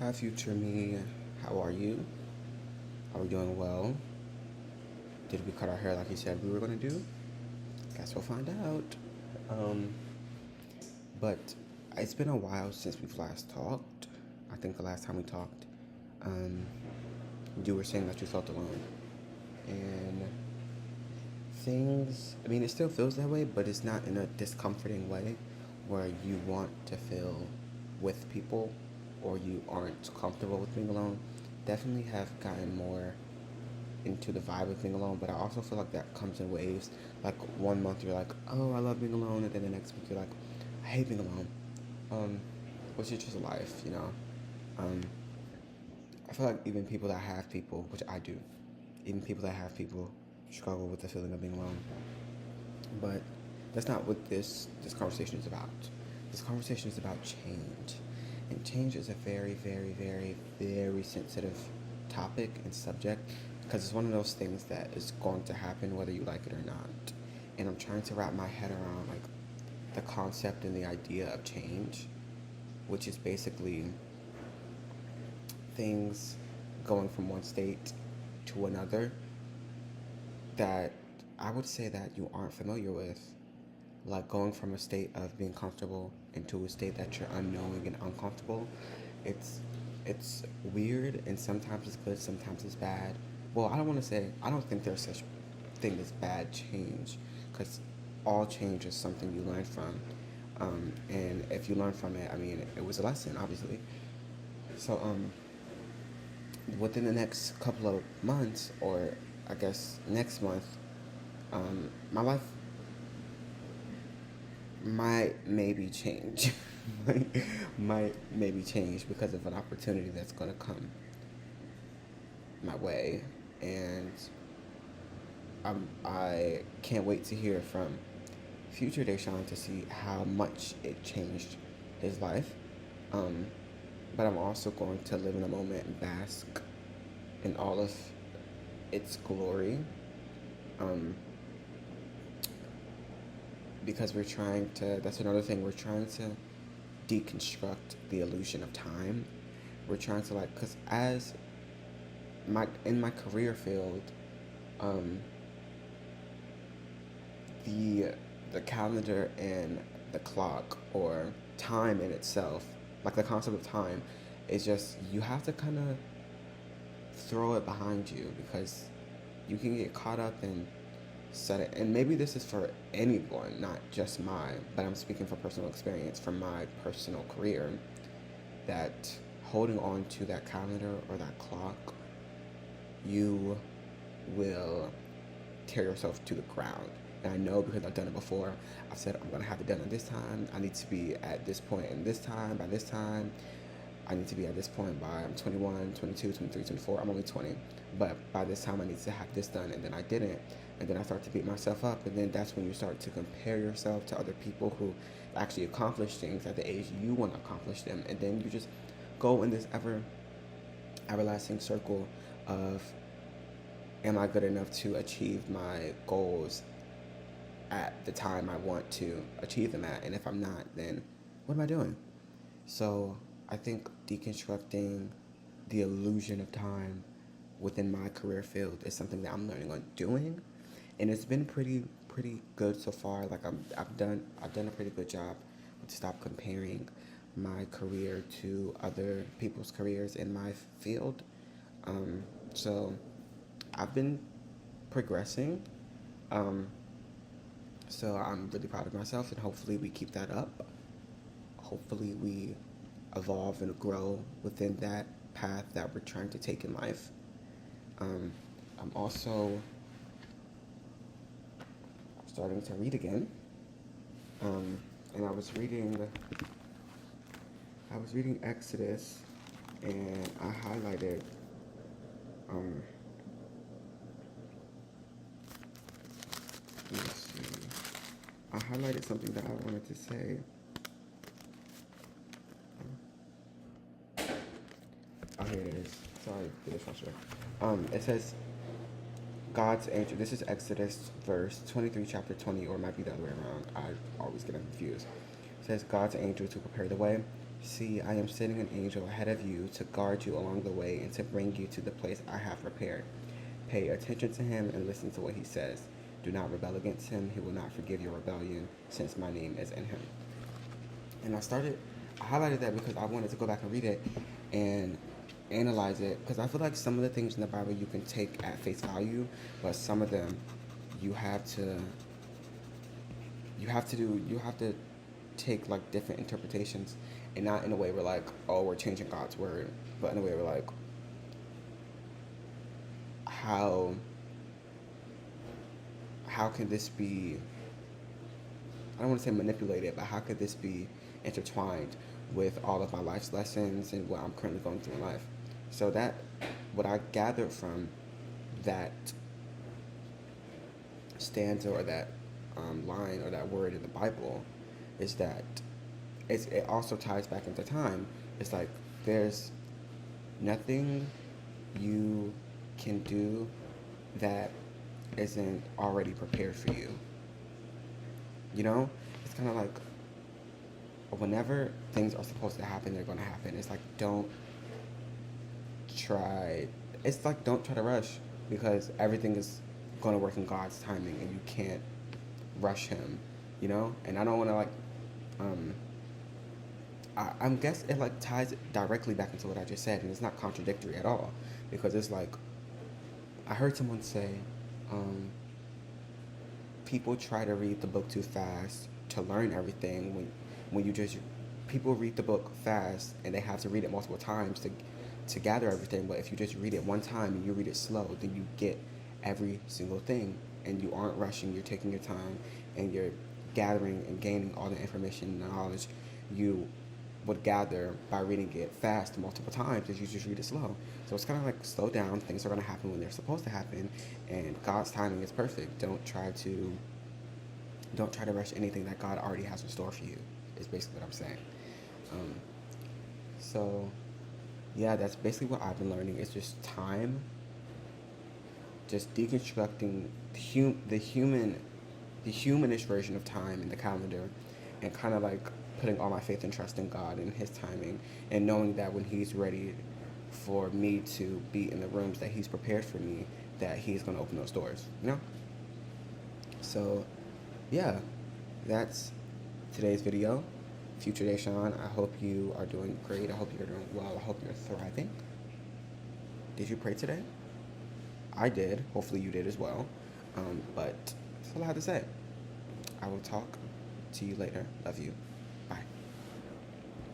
Hi, future me. How are you? Are we doing well? Did we cut our hair like you said we were gonna do? Guess we'll find out. Um, but it's been a while since we've last talked. I think the last time we talked, um, you were saying that you felt alone, and things. I mean, it still feels that way, but it's not in a discomforting way, where you want to feel with people, or you aren't comfortable with being alone. Definitely have gotten more into the vibe of being alone, but I also feel like that comes in waves. Like one month you're like, oh, I love being alone, and then the next month you're like, I hate being alone. Um, which is just life, you know. Um, I feel like even people that have people, which I do, even people that have people struggle with the feeling of being alone. But that's not what this conversation is about. This conversation is about change, and change is a very, very, very, very sensitive topic and subject because it's one of those things that is going to happen whether you like it or not. And I'm trying to wrap my head around like the concept and the idea of change, which is basically things going from one state to another that I would say that you aren't familiar with, like going from a state of being comfortable into a state that you're unknowing and uncomfortable. It's it's weird, and sometimes it's good, sometimes it's bad. Well, I don't want to say I don't think there's such thing as bad change, because all change is something you learn from, and if you learn from it, I mean, it was a lesson, obviously. So within the next couple of months, or I guess next month, my life might maybe change. might maybe change because of an opportunity that's going to come my way. And I can't wait to hear from future Deshaun to see how much it changed his life. Um, but I'm also going to live in the moment and bask in all of its glory. Um, because we're trying to, that's another thing, we're trying to deconstruct the illusion of time. We're trying to like, because as in my career field, um, the the calendar and the clock, or time in itself, like the concept of time, is just you have to kind of throw it behind you because you can get caught up in set it. And maybe this is for anyone, not just mine, but I'm speaking from personal experience from my personal career, that holding on to that calendar or that clock, you will tear yourself to the ground. And I know because I've done it before. I've said I'm gonna have it done at this time. I need to be at this point in this time by this time. I need to be at this point by I'm 21, 22, 23, 24. I'm only 20. But by this time I need to have this done, and then I didn't. And then I start to beat myself up, and then that's when you start to compare yourself to other people who actually accomplish things at the age you want to accomplish them. And then you just go in this everlasting circle of, am I good enough to achieve my goals at the time I want to achieve them at? And if I'm not, then what am I doing? So I think deconstructing the illusion of time within my career field is something that I'm learning on doing, and it's been pretty good so far. Like I've done a pretty good job to stop comparing my career to other people's careers in my field. So I've been progressing. Um, so I'm really proud of myself, and hopefully we keep that up. Hopefully we evolve and grow within that path that we're trying to take in life. Um, I'm also starting to read again, and I was reading Exodus, and I highlighted, um, let me see, I highlighted something that I wanted to say. Oh, here it is. Sorry, the dishwasher. It says God's angel. This is Exodus verse 23, chapter 20, or it might be the other way around. I always get them confused. It says God's angel to prepare the way See, I am sending an angel ahead of you to guard you along the way and to bring you to the place I have prepared. Pay attention to him and listen to what he says. Do not rebel against him. He will not forgive your rebellion, since my name is in him. And I highlighted that because I wanted to go back and read it and analyze it, because I feel like some of the things in the Bible you can take at face value, but some of them you have to you have to take like different interpretations, and not in a way where like, oh, we're changing God's word, but in a way where like, how how can this be, I don't want to say manipulated, but how could this be intertwined with all of my life's lessons and what I'm currently going through in life? So that, what I gathered from that stanza or that line or that word in the Bible is that it also ties back into time. It's like there's nothing you can do that isn't already prepared for you. You know, it's kind of like whenever things are supposed to happen, they're going to happen. It's like try. It's like don't try to rush, because everything is going to work in God's timing, and you can't rush Him. You know, and I don't want to like. I guess it like ties directly back into what I just said, and it's not contradictory at all, because it's like I heard someone say, people try to read the book too fast to learn everything. When you just, people read the book fast and they have to read it multiple times to gather everything. But if you just read it one time and you read it slow, then you get every single thing, and you aren't rushing. You're taking your time and you're gathering and gaining all the information and knowledge you would gather by reading it fast multiple times if you just read it slow. So it's kind of like slow down. Things are going to happen when they're supposed to happen, and God's timing is perfect. Don't try to rush anything that God already has in store for you. Is basically what I'm saying. So yeah, that's basically what I've been learning. It's just time, just deconstructing the humanish version of time in the calendar, and kind of like putting all my faith and trust in God and His timing, and knowing that when He's ready for me to be in the rooms that He's prepared for me, that He's going to open those doors, you know? So, yeah, that's today's video. Future Deshawn, I hope you are doing great. I hope you're doing well. I hope you're thriving. Did you pray today? I did. Hopefully you did as well. But that's all I have to say. I will talk to you later. Love you.